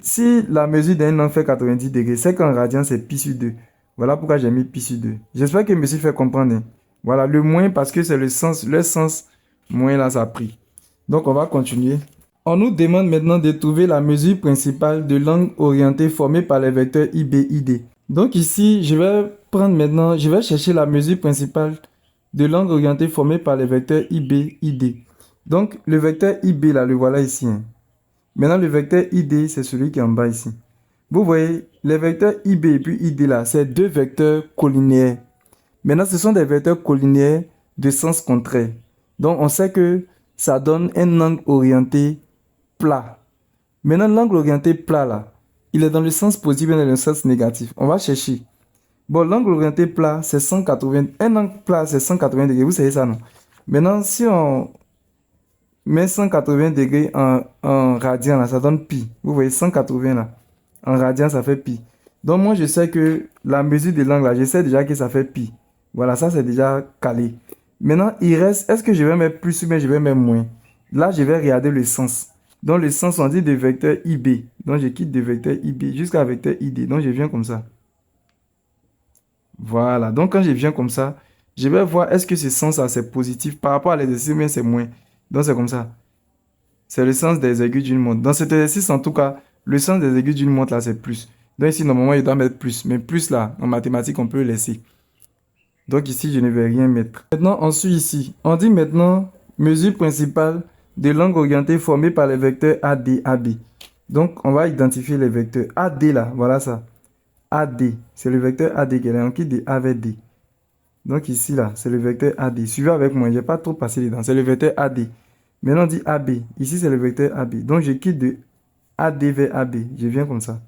Si la mesure d'un angle fait 90 degrés, c'est qu'en radian, c'est pi sur 2. Voilà pourquoi j'ai mis pi sur 2. J'espère que monsieur fait comprendre. Hein. Voilà, le moins, parce que c'est le sens moins là, ça a pris. Donc, on va continuer. On nous demande maintenant de trouver la mesure principale de l'angle orienté formé par les vecteurs IB, ID. Donc ici, je vais prendre maintenant, je vais chercher la mesure principale de l'angle orienté formé par les vecteurs IB, ID. Donc le vecteur IB là, le voilà ici. Hein. Maintenant le vecteur ID, c'est celui qui est en bas ici. Vous voyez, les vecteurs IB et puis ID là, c'est deux vecteurs collinéaires. Maintenant, ce sont des vecteurs collinéaires de sens contraire. Donc on sait que ça donne un angle orienté plat. Maintenant, l'angle orienté plat là, il est dans le sens positif et dans le sens négatif. On va chercher. Bon, l'angle orienté plat, c'est 180. Un angle plat, c'est 180 degrés. Vous savez ça, non? Maintenant, si on met 180 degrés en radian, là, ça donne pi. Vous voyez, 180 là. En radian, ça fait pi. Donc, moi, je sais que la mesure de l'angle là, je sais déjà que ça fait pi. Voilà, ça, c'est déjà calé. Maintenant, il reste, est-ce que je vais mettre plus ou bien je vais mettre moins? Là, je vais regarder le sens. Donc, le sens, on dit de vecteur IB. Donc, je quitte de vecteur IB jusqu'à vecteur ID. Donc, je viens comme ça. Voilà. Donc, quand je viens comme ça, je vais voir est-ce que ce sens-là, c'est positif par rapport à l'exercice ou bien c'est moins. Donc, c'est comme ça. C'est le sens des aiguilles d'une montre. Dans cet exercice, en tout cas, le sens des aiguilles d'une montre, là, c'est plus. Donc, ici, normalement, il doit mettre plus. Mais plus, là, en mathématiques, on peut le laisser. Donc, ici, je ne vais rien mettre. Maintenant, on suit ici. On dit maintenant, mesure principale de l'angle orienté formé par les vecteurs AD, AB. Donc, on va identifier les vecteurs. AD, là, voilà ça. AD, c'est le vecteur AD qui est là. On quitte de A vers D. Donc, ici, là, c'est le vecteur AD. Suivez avec moi, je n'ai pas trop passé dedans. C'est le vecteur AD. Maintenant, on dit AB. Ici, c'est le vecteur AB. Donc, je quitte de AD vers AB. Je viens comme ça.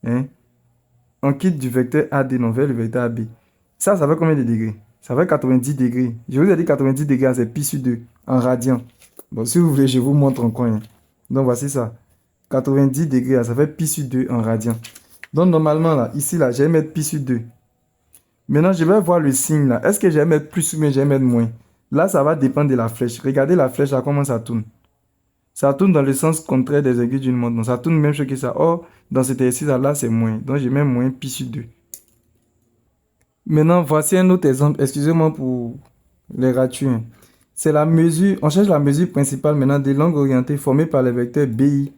Hein? On quitte du vecteur AD, non, vers le vecteur AB. Ça fait combien de degrés? Ça fait 90 degrés. Je vous ai dit 90 degrés, c'est pi sur 2 en radian. Bon, si vous voulez, je vous montre en coin. Hein. Donc, voici ça. 90 degrés, ça fait pi sur 2 en radian. Donc, normalement, là, ici, là, je vais mettre pi sur 2. Maintenant, je vais voir le signe, là. Est-ce que je vais mettre plus ou bien je vais mettre moins? Là, ça va dépendre de la flèche. Regardez la flèche, là, comment ça tourne. Ça tourne dans le sens contraire des aiguilles d'une montre. Donc, ça tourne même chose que ça. Or, dans cet exercice-là, là, c'est moins. Donc, je mets moins pi sur 2. Maintenant, voici un autre exemple. Excusez-moi pour les ratures. C'est la mesure. On cherche la mesure principale maintenant de l'angle orienté formé par les vecteurs BI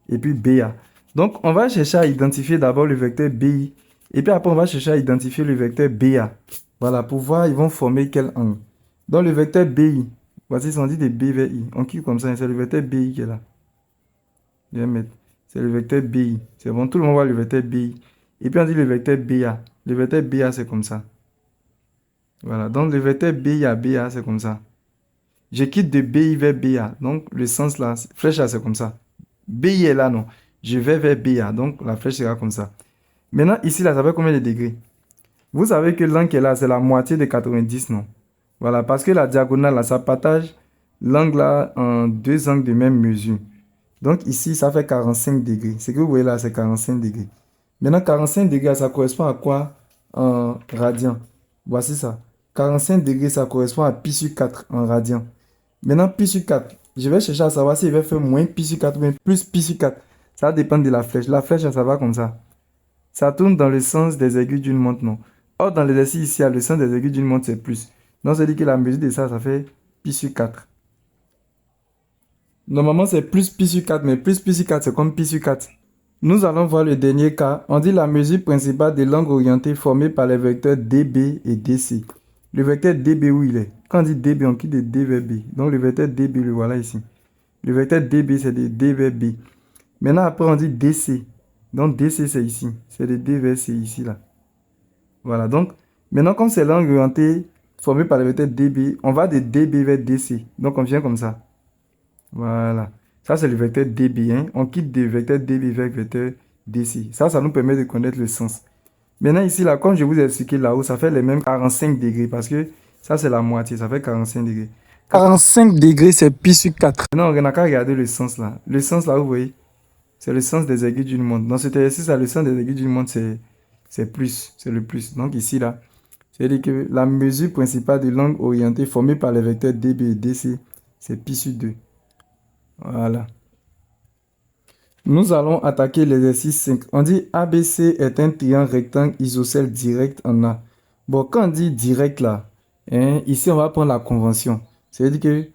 et puis BA. Donc, on va chercher à identifier d'abord le vecteur BI. Et puis après, on va chercher à identifier le vecteur BA. Voilà, pour voir, ils vont former quel angle. Donc, le vecteur BI. Voici, on dit de B vers I. On clique comme ça. C'est le vecteur BI qui est là. Je vais mettre. C'est le vecteur BI. C'est bon, tout le monde voit le vecteur BI. Et puis, on dit le vecteur BA. Le vecteur BA, c'est comme ça. Voilà. Donc, le vecteur BA, BA, c'est comme ça. Je quitte de BI vers BA. Donc, le sens là, flèche là, c'est comme ça. BI est là, non. Je vais vers BA. Donc, la flèche sera comme ça. Maintenant, ici, là, ça fait combien de degrés? Vous savez que l'angle qui est là, c'est la moitié de 90, non? Voilà, parce que la diagonale, là, ça partage l'angle là en deux angles de même mesure. Donc, ici, ça fait 45 degrés. Ce que vous voyez là, c'est 45 degrés. Maintenant, 45 degrés, ça correspond à quoi en radian? Voici ça. 45 degrés, ça correspond à pi sur 4 en radian. Maintenant, pi sur 4. Je vais chercher à savoir s'il va faire moins pi sur 4 ou bien plus pi sur 4. Ça dépend de la flèche. La flèche, ça va comme ça. Ça tourne dans le sens des aiguilles d'une montre, non. Or, dans l'exercice ici, le sens des aiguilles d'une montre, c'est plus. Donc, ça dit que la mesure de ça, ça fait pi sur 4. Normalement, c'est plus pi sur 4, mais plus pi sur 4, c'est comme pi sur 4. Nous allons voir le dernier cas. On dit la mesure principale de l'angle orienté formé par les vecteurs DB et DC. Le vecteur DB, où il est? Quand on dit DB, on quitte de D vers B. Donc, le vecteur DB, le voilà ici. Le vecteur DB, c'est de D vers B. Maintenant, après, on dit DC. Donc, DC, c'est ici. C'est de D vers C, ici, là. Voilà. Donc, maintenant, comme c'est l'angle orienté formé par le vecteur DB, on va de DB vers DC. Donc, on vient comme ça. Voilà. Ça, c'est le vecteur DB. Hein. On quitte du vecteur DB vers le vecteur DC. Ça nous permet de connaître le sens. Maintenant, ici, là, comme je vous ai expliqué là-haut, ça fait les mêmes 45 degrés parce que ça, c'est la moitié. Ça fait 45 degrés. 45 degrés, c'est pi sur 4. Maintenant, on n'a qu'à regarder le sens là. Le sens là, vous voyez, c'est le sens des aiguilles d'une montre. Dans cet exercice, là, le sens des aiguilles d'une montre, c'est plus. C'est le plus. Donc, ici, là, c'est-à-dire que la mesure principale de l'angle orienté formé par les vecteurs DB et DC, c'est pi sur 2. Voilà. Nous allons attaquer l'exercice 5. On dit ABC est un triangle rectangle isocèle direct en A. Bon, quand on dit direct là, hein, ici on va prendre la convention. C'est-à-dire que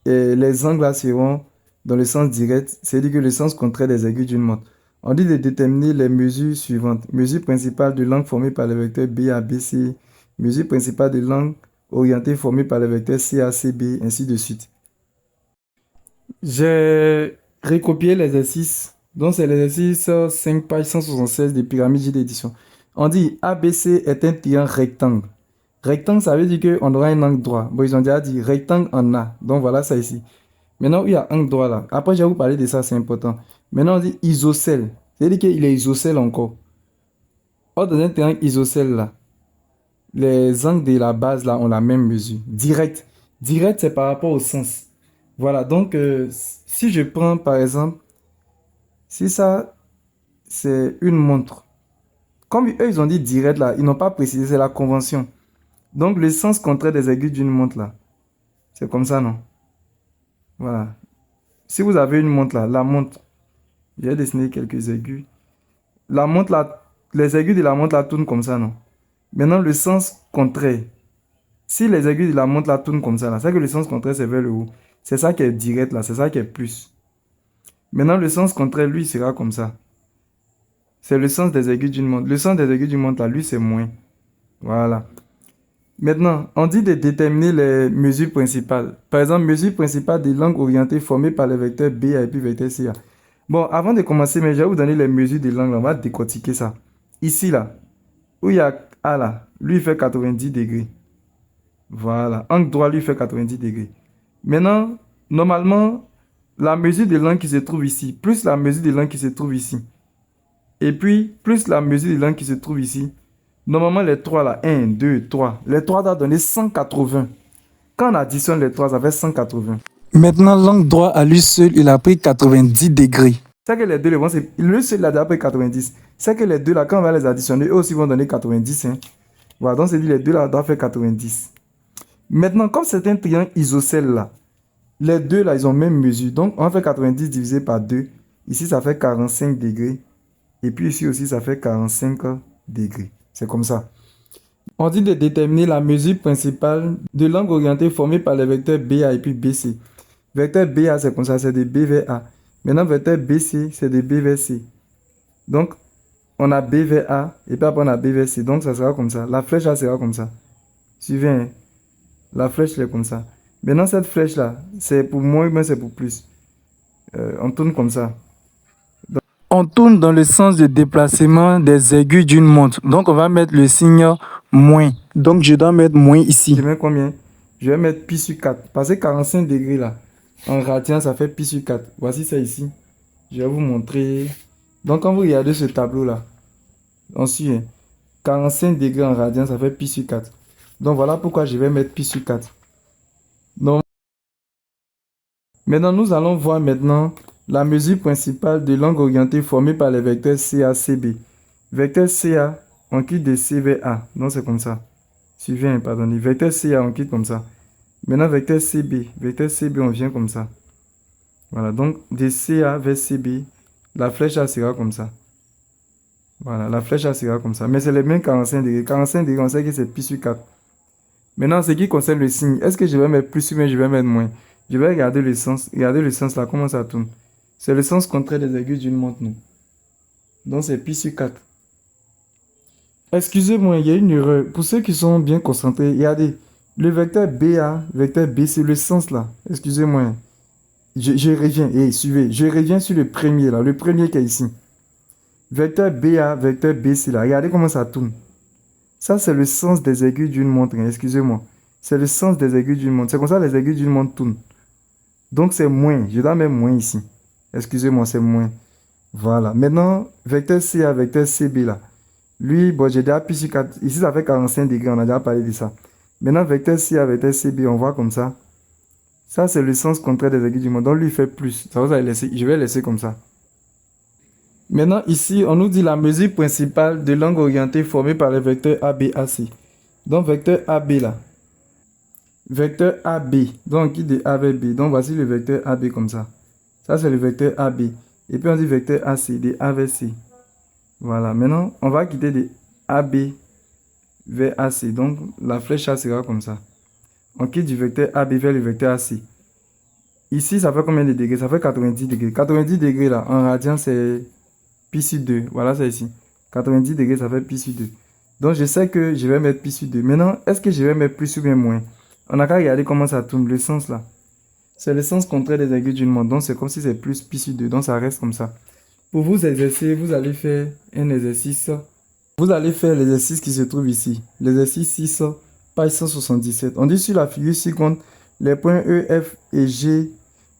les angles là seront dans le sens direct, c'est-à-dire que le sens contraire des aiguilles d'une montre. On dit de déterminer les mesures suivantes. Mesure principale de l'angle formé par le vecteur BABC. Mesure principale de l'angle orienté formé par le vecteur CACB, ainsi de suite. J'ai recopié l'exercice. Donc, c'est l'exercice 5 page 176 des pyramides J d'édition. On dit ABC est un triangle rectangle. Rectangle, ça veut dire qu'on aura un angle droit. Bon, ils ont déjà dit rectangle en A. Donc, voilà ça ici. Maintenant, il y a un angle droit là. Après, je vais vous parler de ça, c'est important. Maintenant, on dit isocèle. C'est-à-dire qu'il est isocèle encore. Or, dans un triangle isocèle là, les angles de la base là ont la même mesure. Direct. Direct, c'est par rapport au sens. Voilà, donc si je prends par exemple, si ça c'est une montre, comme eux ils ont dit direct là, ils n'ont pas précisé, c'est la convention. Donc le sens contraire des aiguilles d'une montre là, c'est comme ça, non? Voilà. Si vous avez une montre là, la montre, j'ai dessiné quelques aiguilles. La montre là, les aiguilles de la montre là tournent comme ça, non? Maintenant le sens contraire, si les aiguilles de la montre là tournent comme ça là, c'est que le sens contraire c'est vers le haut. C'est ça qui est direct là, c'est ça qui est plus. Maintenant, le sens contraire, lui, sera comme ça. C'est le sens des aiguilles d'une montre. Le sens des aiguilles d'une montre là, lui, c'est moins. Voilà. Maintenant, on dit de déterminer les mesures principales. Par exemple, mesure principale des langues orientées formées par les vecteurs BA et puis vecteur CA. Bon, avant de commencer, mais je vais vous donner les mesures des langues. On va décortiquer ça. Ici, là, où il y a A là, lui, il fait 90 degrés. Voilà. Angle droit, lui, fait 90 degrés. Maintenant, normalement, la mesure de l'angle qui se trouve ici, plus la mesure de l'angle qui se trouve ici, et puis plus la mesure de l'angle qui se trouve ici, normalement les trois là, 1, 2, 3, les trois doivent donner 180. Quand on additionne les trois, ça fait 180. Maintenant, l'angle droit à lui seul, il a pris 90 degrés. C'est que les deux, lui seul, il a déjà pris 90. C'est que les deux là, quand on va les additionner, eux aussi vont donner 90. Hein. Voilà, donc c'est dit les deux là doivent faire 90. Maintenant, comme c'est un triangle isocèle là, les deux là, ils ont même mesure. Donc, on fait 90 divisé par 2. Ici, ça fait 45 degrés. Et puis ici aussi, ça fait 45 degrés. C'est comme ça. On dit de déterminer la mesure principale de l'angle orienté formé par les vecteurs BA et puis BC. Vecteur BA, c'est comme ça, c'est de B vers A. Maintenant, vecteur BC, c'est de B vers C. Donc, on a B vers A et puis après, on a B vers C. Donc, ça sera comme ça. La flèche là sera comme ça. Suivez, hein? La flèche est comme ça. Maintenant, cette flèche-là, c'est pour moins, mais c'est pour plus. On tourne comme ça. Donc, on tourne dans le sens de déplacement des aiguilles d'une montre. Donc, on va mettre le signe moins. Donc, je dois mettre moins ici. Je mets combien? Je vais mettre pi sur 4. Parce que 45 degrés là, en radian, ça fait pi sur 4. Voici ça ici. Je vais vous montrer. Donc, quand vous regardez ce tableau là, on suit, hein, 45 degrés en radian, ça fait pi sur 4. Donc, voilà pourquoi je vais mettre pi sur 4. Donc, maintenant, nous allons voir maintenant la mesure principale de l'angle orienté formé par les vecteurs CA-CB. Vecteur CA, on quitte de C vers A. Donc, c'est comme ça. Suivez, pardonnez. Vecteur CA, on quitte comme ça. Maintenant, vecteur CB. Vecteur CB, on vient comme ça. Voilà, donc de CA vers CB, la flèche A sera comme ça. Voilà, la flèche A sera comme ça. Mais c'est les mêmes 45 degrés. 45 degrés, on sait que c'est pi sur 4. Maintenant, ce qui concerne le signe, est-ce que je vais mettre plus ou bien je vais mettre moins? Je vais regarder le sens. Regardez le sens là, comment ça tourne. C'est le sens contraire des aiguilles d'une montre, non? Donc, c'est pi sur 4. Excusez-moi, il y a une erreur. Pour ceux qui sont bien concentrés, regardez. Le vecteur BA, vecteur B, c'est le sens là. Excusez-moi. Je reviens, et suivez. Je reviens sur le premier là, le premier qui est ici. Vecteur BA, vecteur BC là. Regardez comment ça tourne. Ça, c'est le sens des aiguilles d'une montre. Excusez-moi. C'est le sens des aiguilles d'une montre. C'est comme ça que les aiguilles d'une montre tournent. Donc, c'est moins. Je dois mettre moins ici. Excusez-moi, c'est moins. Voilà. Maintenant, vecteur CA, vecteur CB là. Lui, bon, j'ai déjà pi sur 4. Ici, ça fait 45 degrés. On a déjà parlé de ça. Maintenant, vecteur CA, vecteur CB, on voit comme ça. Ça, c'est le sens contraire des aiguilles du monde. Donc, lui, il fait plus. Ça va laisser. Je vais laisser comme ça. Maintenant, ici, on nous dit la mesure principale de l'angle orienté formé par le vecteur ABAC. Donc, vecteur AB là. Vecteur AB. Donc, on quitte de A vers B. Donc, voici le vecteur AB comme ça. Ça, c'est le vecteur AB. Et puis, on dit vecteur AC, de A vers C. Voilà. Maintenant, on va quitter de AB vers AC. Donc, la flèche A sera comme ça. On quitte du vecteur AB vers le vecteur AC. Ici, ça fait combien de degrés? Ça fait 90 degrés. 90 degrés là, en radian, c'est pi sur 2. Voilà ça ici. 90 degrés, ça fait pi sur 2. Donc, je sais que je vais mettre pi sur 2. Maintenant, est-ce que je vais mettre plus ou bien moins? On a qu'à regarder comment ça tourne, le sens là. C'est le sens contraire des aiguilles d'une montre. Donc, c'est comme si c'est plus pi sur 2. Donc, ça reste comme ça. Pour vous exercer, vous allez faire un exercice. Vous allez faire l'exercice qui se trouve ici. L'exercice 6, page 177. On dit sur la figure ci-contre, les points E, F et G.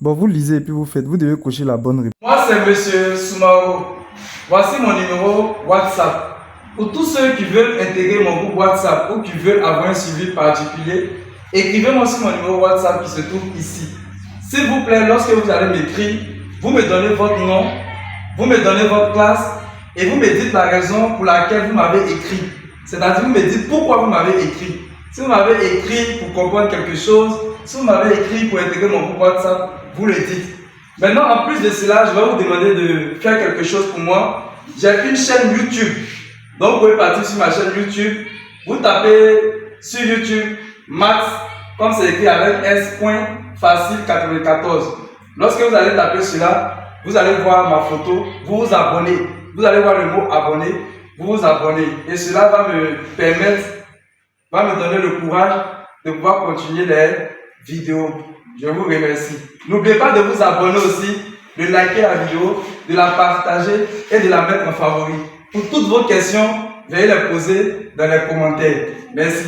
Bon, vous lisez et puis vous faites. Vous devez cocher la bonne réponse. Moi, c'est Monsieur Soumao. Voici mon numéro WhatsApp. Pour tous ceux qui veulent intégrer mon groupe WhatsApp ou qui veulent avoir un suivi particulier, écrivez-moi sur mon numéro WhatsApp qui se trouve ici. S'il vous plaît, lorsque vous allez m'écrire, vous me donnez votre nom, vous me donnez votre classe et vous me dites la raison pour laquelle vous m'avez écrit. C'est-à-dire, vous me dites pourquoi vous m'avez écrit. Si vous m'avez écrit pour comprendre quelque chose, si vous m'avez écrit pour intégrer mon groupe WhatsApp, vous le dites. Maintenant, en plus de cela, je vais vous demander de faire quelque chose pour moi. J'ai une chaîne YouTube. Donc, vous pouvez partir sur ma chaîne YouTube. Vous tapez sur YouTube Max, comme c'est écrit avec S.Facile94. Lorsque vous allez taper cela, vous allez voir ma photo, vous vous abonnez. Vous allez voir le mot abonner, vous vous abonnez. Et cela va me permettre, va me donner le courage de pouvoir continuer les vidéos. Je vous remercie. N'oubliez pas de vous abonner aussi, de liker la vidéo, de la partager et de la mettre en favori. Pour toutes vos questions, veuillez les poser dans les commentaires. Merci.